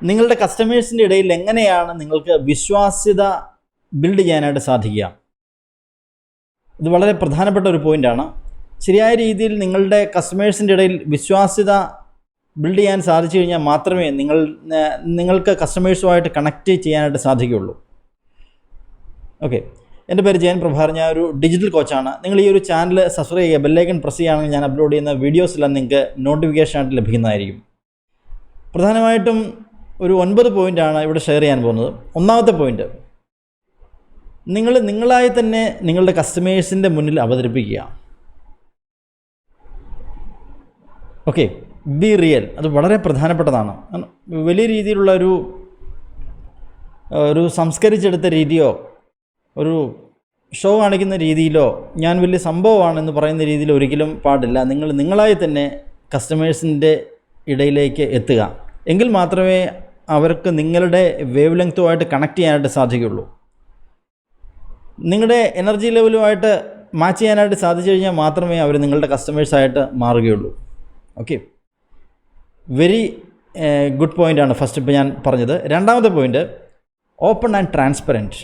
നിങ്ങളുടെ കസ്റ്റമേഴ്സിൻ്റെ ഇടയിൽ എങ്ങനെയാണ് നിങ്ങൾക്ക് വിശ്വാസ്യത ബിൽഡ് ചെയ്യാനായിട്ട് സാധിക്കുക? ഇത് വളരെ പ്രധാനപ്പെട്ട ഒരു പോയിൻ്റാണ്. ശരിയായ രീതിയിൽ നിങ്ങളുടെ കസ്റ്റമേഴ്സിൻ്റെ ഇടയിൽ വിശ്വാസ്യത ബിൽഡ് ചെയ്യാൻ സാധിച്ചു കഴിഞ്ഞാൽ മാത്രമേ നിങ്ങൾക്ക് കസ്റ്റമേഴ്സുമായിട്ട് കണക്റ്റ് ചെയ്യാനായിട്ട് സാധിക്കുകയുള്ളൂ. ഓക്കെ, എൻ്റെ പേര് ജയൻ പ്രഭാർ. ഞാൻ ഒരു ഡിജിറ്റൽ കോച്ചാണ്. നിങ്ങൾ ഈ ഒരു ചാനൽ സബ്സ്ക്രൈബ് ചെയ്യുക, ബെല്ലൈക്കൺ പ്രസ് ചെയ്യുകയാണെങ്കിൽ ഞാൻ അപ്ലോഡ് ചെയ്യുന്ന വീഡിയോസെല്ലാം നിങ്ങൾക്ക് നോട്ടിഫിക്കേഷനായിട്ട് ലഭിക്കുന്നതായിരിക്കും. പ്രധാനമായിട്ടും ഒരു 9 പോയിൻ്റാണ് ഇവിടെ ഷെയർ ചെയ്യാൻ പോകുന്നത്. ഒന്നാമത്തെ പോയിൻ്റ്, നിങ്ങളായി തന്നെ നിങ്ങളുടെ കസ്റ്റമേഴ്സിൻ്റെ മുന്നിൽ അവതരിപ്പിക്കുക. Okay, B real. അത് വളരെ പ്രധാനപ്പെട്ടതാണ്. വലിയ രീതിയിലുള്ള ഒരു സംസ്കരിച്ചെടുത്ത രീതിയോ ഒരു ഷോ കാണിക്കുന്ന രീതിയിലോ ഞാൻ വലിയ സംഭവമാണെന്ന് പറയുന്ന രീതിയിൽ ഒരിക്കലും പാടില്ല. നിങ്ങളായി തന്നെ കസ്റ്റമേഴ്സിൻ്റെ ഇടയിലേക്ക് എത്തുക. എങ്കിൽ മാത്രമേ അവർക്ക് നിങ്ങളുടെ വേവ് ലെങ്ത്തുമായിട്ട് കണക്ട് ചെയ്യാനായിട്ട് സാധിക്കുകയുള്ളൂ. നിങ്ങളുടെ എനർജി ലെവലുമായിട്ട് മാച്ച് ചെയ്യാനായിട്ട് സാധിച്ചു കഴിഞ്ഞാൽ മാത്രമേ അവർ നിങ്ങളുടെ കസ്റ്റമേഴ്സായിട്ട് മാറുകയുള്ളൂ. ഓക്കെ, വെരി ഗുഡ് പോയിൻ്റാണ് ഫസ്റ്റ് ഇപ്പോൾ ഞാൻ പറഞ്ഞത്. രണ്ടാമത്തെ ഓപ്പൺ ആൻഡ് ട്രാൻസ്പെറൻറ്റ്.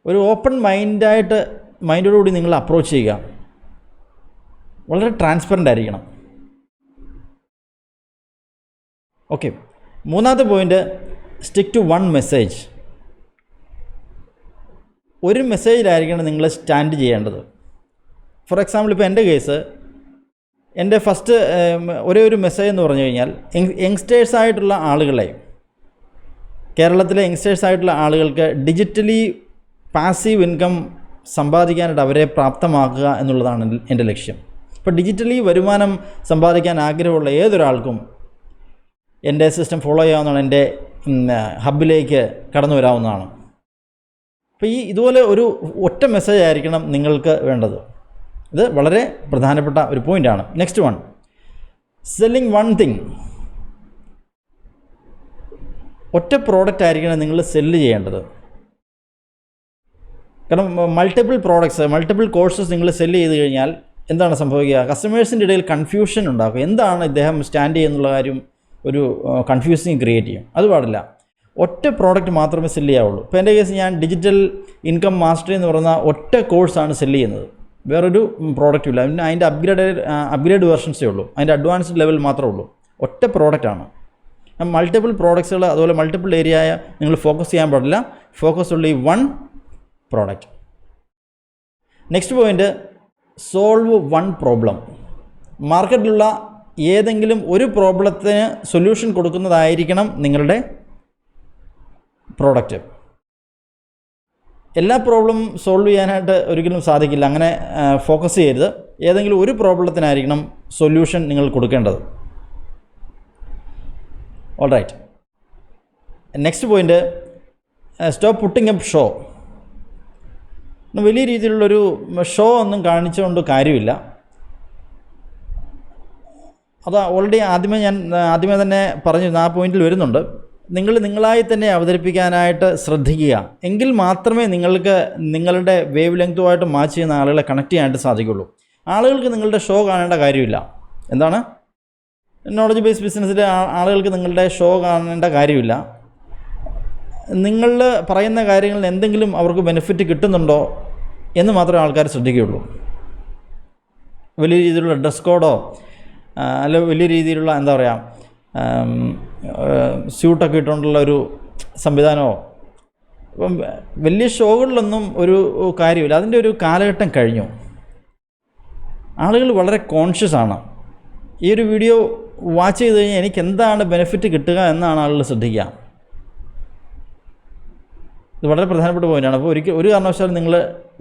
ഒരു ഓപ്പൺ മൈൻഡോടുകൂടി നിങ്ങൾ അപ്രോച്ച് ചെയ്യുക. വളരെ ട്രാൻസ്പെറൻ്റ് ആയിരിക്കണം. ഓക്കെ, മൂന്നാമത്തെ point, stick to one message. ഒരു മെസ്സേജിലായിരിക്കണം നിങ്ങൾ സ്റ്റാൻഡ് ചെയ്യേണ്ടത്. ഫോർ എക്സാമ്പിൾ, ഇപ്പോൾ എൻ്റെ കേസ്, എൻ്റെ ഫസ്റ്റ് ഒരേ ഒരു മെസ്സേജ് എന്ന് പറഞ്ഞു കഴിഞ്ഞാൽ യങ്സ്റ്റേഴ്സായിട്ടുള്ള ആളുകളെ, കേരളത്തിലെ യങ്സ്റ്റേഴ്സായിട്ടുള്ള ആളുകൾക്ക് ഡിജിറ്റലി പാസീവ് ഇൻകം സമ്പാദിക്കാനായിട്ട് അവരെ പ്രാപ്തമാക്കുക എന്നുള്ളതാണ് എൻ്റെ ലക്ഷ്യം. ഇപ്പോൾ ഡിജിറ്റലി വരുമാനം സമ്പാദിക്കാൻ ആഗ്രഹമുള്ള ഏതൊരാൾക്കും എൻ്റെ സിസ്റ്റം ഫോളോ ചെയ്യാവുന്നതാണ്. എൻ്റെ ഹബിലേക്ക് കടന്നു വരാവുന്നതാണ്. അപ്പോൾ ഇതുപോലെ ഒരു ഒറ്റ മെസ്സേജ് ആയിരിക്കണം നിങ്ങൾക്ക് വേണ്ടത്. ഇത് വളരെ പ്രധാനപ്പെട്ട ഒരു പോയിൻ്റാണ്. Next one, selling one thing. ഒറ്റ പ്രോഡക്റ്റ് ആയിരിക്കണം നിങ്ങൾ സെല്ല് ചെയ്യേണ്ടത്. കാരണം മൾട്ടിപ്പിൾ പ്രോഡക്ട്സ്, മൾട്ടിപ്പിൾ കോഴ്സസ് നിങ്ങൾ സെല്ല് ചെയ്ത് കഴിഞ്ഞാൽ എന്താണ് സംഭവിക്കുക? കസ്റ്റമേഴ്സിൻ്റെ ഇടയിൽ കൺഫ്യൂഷൻ ഉണ്ടാക്കും. എന്താണ് ഇദ്ദേഹം സ്റ്റാൻഡ് ചെയ്യുന്നുള്ള കാര്യം ഒരു കൺഫ്യൂസിങ് ക്രിയേറ്റ് ചെയ്യും. അത് പാടില്ല. ഒറ്റ പ്രോഡക്റ്റ് മാത്രമേ സെല്ല് ചെയ്യാവുള്ളൂ. ഇപ്പോൾ എൻ്റെ കേസ് ഞാൻ ഡിജിറ്റൽ ഇൻകം മാസ്റ്ററി എന്ന് പറയുന്ന ഒറ്റ കോഴ്സാണ് സെല്ല് ചെയ്യുന്നത്. വേറൊരു പ്രോഡക്റ്റും ഇല്ല. പിന്നെ അതിൻ്റെ അപ്ഗ്രേഡ് വേർഷൻസേ ഉള്ളൂ. അതിൻ്റെ അഡ്വാൻസ്ഡ് ലെവൽ മാത്രമേ ഉള്ളൂ. ഒറ്റ പ്രോഡക്റ്റാണ്. മൾട്ടിപ്പിൾ പ്രോഡക്ട്സുകൾ അതുപോലെ മൾട്ടിപ്പിൾ ഏരിയ നിങ്ങൾ ഫോക്കസ് ചെയ്യാൻ പാടില്ല. ഫോക്കസ് ഉള്ള ഈ one product. Next point, solve one problem. മാർക്കറ്റിലുള്ള ഏതെങ്കിലും ഒരു പ്രോബ്ലത്തിന് സൊല്യൂഷൻ കൊടുക്കുന്നതായിരിക്കണം നിങ്ങളുടെ പ്രോഡക്റ്റ്. എല്ലാ പ്രോബ്ലം സോൾവ് ചെയ്യാനായിട്ട് ഒരിക്കലും സാധിക്കില്ല. അങ്ങനെ ഫോക്കസ് ചെയ്യരുത്. ഏതെങ്കിലും ഒരു പ്രോബ്ലത്തിനായിരിക്കണം സൊല്യൂഷൻ നിങ്ങൾ കൊടുക്കേണ്ടത്. All right. Next point, stop putting up show. വലിയ രീതിയിലുള്ളൊരു ഷോ ഒന്നും കാണിച്ചുകൊണ്ട് കാര്യമില്ല. അത് ഓൾറെഡി ആദ്യമേ തന്നെ പറഞ്ഞിരുന്നു, ആ പോയിന്റിൽ വരുന്നുണ്ട്. നിങ്ങളായി തന്നെ അവതരിപ്പിക്കാനായിട്ട് ശ്രദ്ധിക്കുക. എങ്കിൽ മാത്രമേ നിങ്ങൾക്ക് നിങ്ങളുടെ വേവ് ലെങ്ത്തുമായിട്ട് മാച്ച് ചെയ്യുന്ന ആളുകളെ കണക്ട് ചെയ്യാനായിട്ട് സാധിക്കുള്ളൂ. ആളുകൾക്ക് നിങ്ങളുടെ ഷോ കാണേണ്ട കാര്യമില്ല. എന്താണ്, നോളജ് ബേസ്ഡ് ബിസിനസ്സിലെ ആളുകൾക്ക് നിങ്ങളുടെ ഷോ കാണേണ്ട കാര്യമില്ല. നിങ്ങൾ പറയുന്ന കാര്യങ്ങളിൽ എന്തെങ്കിലും അവർക്ക് ബെനിഫിറ്റ് കിട്ടുന്നുണ്ടോ എന്ന് മാത്രമേ ആൾക്കാർ ശ്രദ്ധിക്കുകയുള്ളൂ. വലിയ രീതിയിലുള്ള ഡ്രസ് കോഡോ അല്ല വലിയ രീതിയിലുള്ള എന്താ പറയുക സ്യൂട്ടൊക്കെ ഇട്ടുകൊണ്ടുള്ള ഒരു സംവിധാനമോ, ഇപ്പം വലിയ ഷോകളിലൊന്നും ഒരു കാര്യമില്ല. അതിൻ്റെ ഒരു കാലഘട്ടം കഴിഞ്ഞു. ആളുകൾ വളരെ കോൺഷ്യസ് ആണ്. ഈ ഒരു വീഡിയോ വാച്ച് ചെയ്ത് കഴിഞ്ഞാൽ എനിക്ക് എന്താണ് ബെനിഫിറ്റ് കിട്ടുക എന്നാണ് ആളുകൾ ശ്രദ്ധിക്കുക. ഇത് വളരെ പ്രധാനപ്പെട്ട പോയിൻ്റാണ്. അപ്പോൾ ഒരു കാരണവശാലും നിങ്ങൾ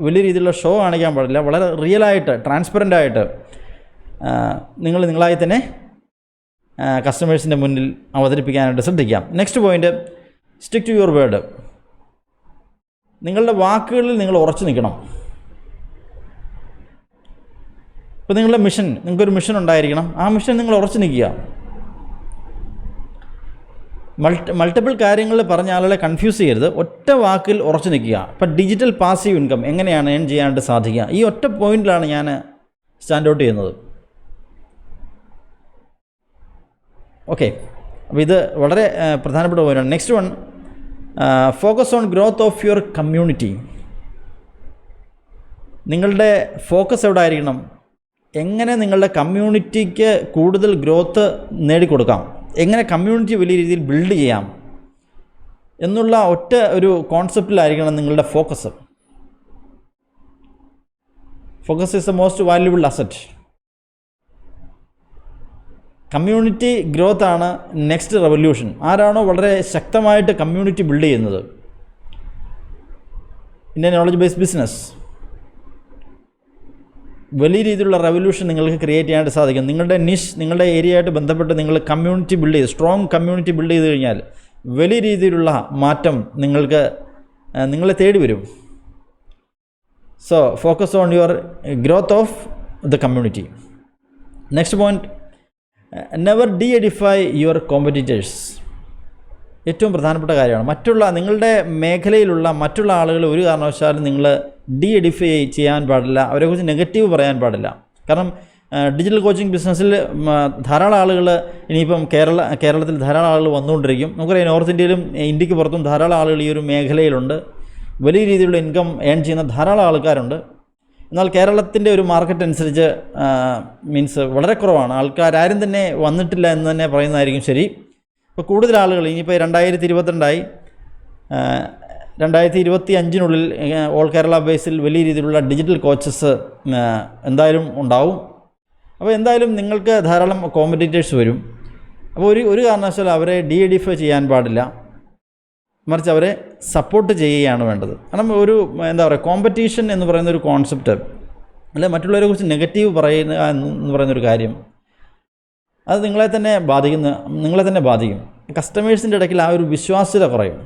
വലിയ രീതിയിലുള്ള ഷോ കാണിക്കാൻ പാടില്ല. വളരെ റിയലായിട്ട് ട്രാൻസ്പെറൻ്റായിട്ട് നിങ്ങളായി തന്നെ കസ്റ്റമേഴ്സിൻ്റെ മുന്നിൽ അവതരിപ്പിക്കാനായിട്ട് ശ്രദ്ധിക്കാം. Next point, stick to your word. നിങ്ങളുടെ വാക്കുകളിൽ നിങ്ങൾ ഉറച്ചു നിൽക്കണം. ഇപ്പോൾ നിങ്ങളുടെ നിങ്ങൾക്കൊരു മിഷൻ ഉണ്ടായിരിക്കണം. ആ മിഷൻ നിങ്ങൾ ഉറച്ചു നിൽക്കുക. മൾട്ടിപ്പിൾ കാര്യങ്ങൾ പറഞ്ഞ ആളുകളെ കൺഫ്യൂസ് ചെയ്യരുത്. ഒറ്റ വാക്കിൽ ഉറച്ചു നിൽക്കുക. ഇപ്പോൾ ഡിജിറ്റൽ പാസീവ് ഇൻകം എങ്ങനെയാണ് ഏൺ ചെയ്യാനായിട്ട് സാധിക്കുക, ഈ ഒറ്റ പോയിന്റിലാണ് ഞാൻ സ്റ്റാൻഡ് ഔട്ട് ചെയ്യുന്നത്. ഓക്കെ, അപ്പോൾ ഇത് വളരെ പ്രധാനപ്പെട്ട പോയിന്റാണ്. Next one, focus on growth of your community. നിങ്ങളുടെ ഫോക്കസ് എവിടെ ആയിരിക്കണം? എങ്ങനെ നിങ്ങളുടെ കമ്മ്യൂണിറ്റിക്ക് കൂടുതൽ ഗ്രോത്ത് നേടിക്കൊടുക്കാം, എങ്ങനെ കമ്മ്യൂണിറ്റി വലിയ രീതിയിൽ ബിൽഡ് ചെയ്യാം എന്നുള്ള ഒറ്റ ഒരു കോൺസെപ്റ്റിലായിരിക്കണം നിങ്ങളുടെ focus. Focus is the most valuable asset. Community growth ആണ് നെക്സ്റ്റ് റെവല്യൂഷൻ. ആരാണോ വളരെ ശക്തമായിട്ട് കമ്മ്യൂണിറ്റി ബിൽഡ് ചെയ്യുന്നത്, ഇന്ത്യൻ നോളജ് ബേസ്ഡ് ബിസിനസ് വലിയ രീതിയിലുള്ള റെവല്യൂഷൻ നിങ്ങൾക്ക് ക്രിയേറ്റ് ചെയ്യാനായിട്ട് സാധിക്കും. നിങ്ങളുടെ നിഷ്, നിങ്ങളുടെ ഏരിയയായിട്ട് ബന്ധപ്പെട്ട് നിങ്ങൾ കമ്മ്യൂണിറ്റി ബിൽഡ് ചെയ്ത്, സ്ട്രോങ് കമ്മ്യൂണിറ്റി ബിൽഡ് ചെയ്ത് കഴിഞ്ഞാൽ വലിയ രീതിയിലുള്ള മാറ്റം നിങ്ങളെ തേടി വരും. So focus on your growth of the community. Next point, never D edify your competitors. ഏറ്റവും പ്രധാനപ്പെട്ട കാര്യമാണ്. നിങ്ങളുടെ മേഖലയിലുള്ള മറ്റുള്ള ആളുകൾ ഒരു കാരണവശാലും നിങ്ങൾ ഡി എഡിഫൈ ചെയ്യാൻ പാടില്ല, അവരെക്കുറിച്ച് നെഗറ്റീവ് പറയാൻ പാടില്ല. കാരണം ഡിജിറ്റൽ കോച്ചിങ് ബിസിനസ്സിൽ ധാരാളം ആളുകൾ ഇനിയിപ്പം കേരളത്തിൽ ധാരാളം ആളുകൾ വന്നുകൊണ്ടിരിക്കും. നമുക്കറിയാം, നോർത്ത് ഇന്ത്യയിലും ഇന്ത്യക്ക് പുറത്തും ധാരാളം ആളുകൾ ഈ ഒരു മേഖലയിലുണ്ട്. വലിയ രീതിയിലുള്ള ഇൻകം ഏൺ ചെയ്യുന്ന ധാരാളം ആൾക്കാരുണ്ട്. എന്നാൽ കേരളത്തിൻ്റെ ഒരു മാർക്കറ്റ് അനുസരിച്ച് വളരെ കുറവാണ്. ആൾക്കാരും തന്നെ വന്നിട്ടില്ല എന്ന് തന്നെ പറയുന്നതായിരിക്കും ശരി. ഇപ്പോൾ കൂടുതൽ ആളുകൾ ഇനിയിപ്പോൾ 2022 2025 ഓൾ കേരള ബേസിൽ വലിയ രീതിയിലുള്ള ഡിജിറ്റൽ കോച്ചസ് എന്തായാലും ഉണ്ടാവും. അപ്പോൾ എന്തായാലും നിങ്ങൾക്ക് ധാരാളം കോമ്പറ്റീറ്റേഴ്സ് വരും. അപ്പോൾ ഒരു കാരണവശാലും അവരെ ഡി എഡിഫൈ ചെയ്യാൻ പാടില്ല, മറിച്ച് അവരെ സപ്പോർട്ട് ചെയ്യുകയാണ് വേണ്ടത്. കാരണം കോമ്പറ്റീഷൻ എന്ന് പറയുന്ന ഒരു കോൺസെപ്റ്റ്, അല്ലെ മറ്റുള്ളവരെ കുറിച്ച് നെഗറ്റീവ് പറയുക എന്ന് പറയുന്നൊരു കാര്യം, അത് നിങ്ങളെ തന്നെ ബാധിക്കും. കസ്റ്റമേഴ്സിൻ്റെ ഇടയ്ക്ക് ആ ഒരു വിശ്വാസ്യത കുറയും.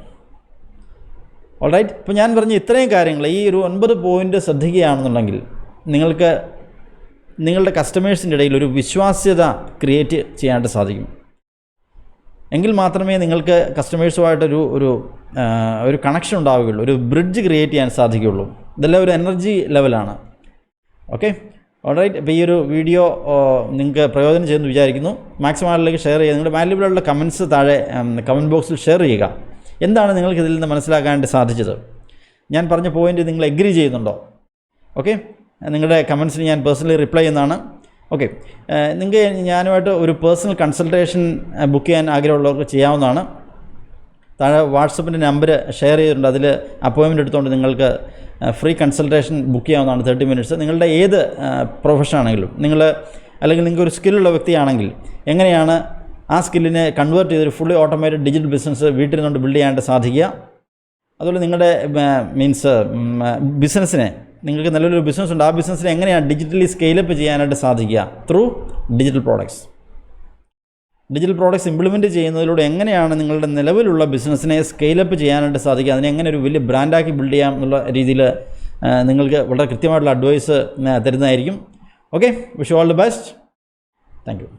ഓൾറൈറ്റ്, ഇപ്പോൾ ഞാൻ പറഞ്ഞ ഇത്രയും കാര്യങ്ങൾ, ഈ ഒരു 9 പോയിൻ്റ് ശ്രദ്ധിക്കുകയാണെന്നുണ്ടെങ്കിൽ നിങ്ങൾക്ക് നിങ്ങളുടെ കസ്റ്റമേഴ്സിൻ്റെ ഇടയിൽ ഒരു വിശ്വാസ്യത ക്രിയേറ്റ് ചെയ്യാനായിട്ട് സാധിക്കും. എങ്കിൽ മാത്രമേ നിങ്ങൾക്ക് കസ്റ്റമേഴ്സുമായിട്ടൊരു ഒരു കണക്ഷൻ ഉണ്ടാവുകയുള്ളൂ, ഒരു ബ്രിഡ്ജ് ക്രിയേറ്റ് ചെയ്യാൻ സാധിക്കുകയുള്ളൂ. ഇതെല്ലാം ഒരു എനർജി ലെവലാണ്. Okay, alright. അപ്പോൾ ഈ ഒരു വീഡിയോ നിങ്ങൾക്ക് പ്രയോജനം ചെയ്യുമെന്ന് വിചാരിക്കുന്നു. മാക്സിമം ആളിലേക്ക് ഷെയർ ചെയ്യുക. നിങ്ങളുടെ വാല്യുബിളുള്ള കമൻറ്റ്സ് താഴെ കമൻറ്റ് ബോക്സിൽ ഷെയർ ചെയ്യുക. എന്താണ് നിങ്ങൾക്ക് ഇതിൽ നിന്ന് മനസ്സിലാക്കാനായിട്ട് സാധിച്ചത്? ഞാൻ പറഞ്ഞ പോയിൻ്റ് നിങ്ങൾ എഗ്രി ചെയ്യുന്നുണ്ടോ? ഓക്കെ, നിങ്ങളുടെ കമൻറ്റ്സിന് ഞാൻ പേഴ്സണലി റിപ്ലൈ ചെയ്യുന്നതാണ്. ഓക്കെ, നിങ്ങൾക്ക് ഞാനുമായിട്ട് ഒരു പേഴ്സണൽ കൺസൾട്ടേഷൻ ബുക്ക് ചെയ്യാൻ ആഗ്രഹമുള്ളവർക്ക് ചെയ്യാവുന്നതാണ്. താഴെ വാട്സപ്പിൻ്റെ നമ്പർ ഷെയർ ചെയ്തിട്ടുണ്ട്. അതിൽ അപ്പോയിൻമെൻറ്റ് എടുത്തുകൊണ്ട് നിങ്ങൾക്ക് ഫ്രീ കൺസൾട്ടേഷൻ ബുക്ക് ചെയ്യാവുന്നതാണ്, 30 മിനിറ്റ്സ്. നിങ്ങളുടെ ഏത് പ്രൊഫഷൻ ആണെങ്കിലും, അല്ലെങ്കിൽ നിങ്ങൾക്ക് ഒരു സ്കില്ലുള്ള വ്യക്തിയാണെങ്കിൽ എങ്ങനെയാണ് ആ സ്കില്ലിനെ കൺവേർട്ട് ചെയ്തൊരു ഫുള്ളി ഓട്ടോമേറ്റഡ് ഡിജിറ്റൽ ബിസിനസ് വീട്ടിൽ നിന്നുകൊണ്ട് ബിൽഡ് ചെയ്യാനായിട്ട് സാധിക്കുക. അതുപോലെ നിങ്ങളുടെ ബിസിനസ്സിനെ, നിങ്ങൾക്ക് നല്ലൊരു ബിസിനസ് ഉണ്ട്, ആ ബിസിനസ്സിനെ എങ്ങനെയാണ് ഡിജിറ്റലി സ്കെയിലപ്പ് ചെയ്യാനായിട്ട് സാധിക്കുക through digital products. Digital products implement ചെയ്യുന്നതിലൂടെ എങ്ങനെയാണ് നിങ്ങളുടെ നിലവിലുള്ള ബിസിനസ്സിനെ സ്കെയിലപ്പ് ചെയ്യാനായിട്ട് സാധിക്കുക, അതിനെ എങ്ങനെ ഒരു വലിയ ബ്രാൻഡാക്കി ബിൽഡ് ചെയ്യാം എന്നുള്ള രീതിയിൽ നിങ്ങൾക്ക് വളരെ കൃത്യമായിട്ടുള്ള അഡ്വൈസ് തരുന്നതായിരിക്കും. Okay, wish you all the best. Thank you.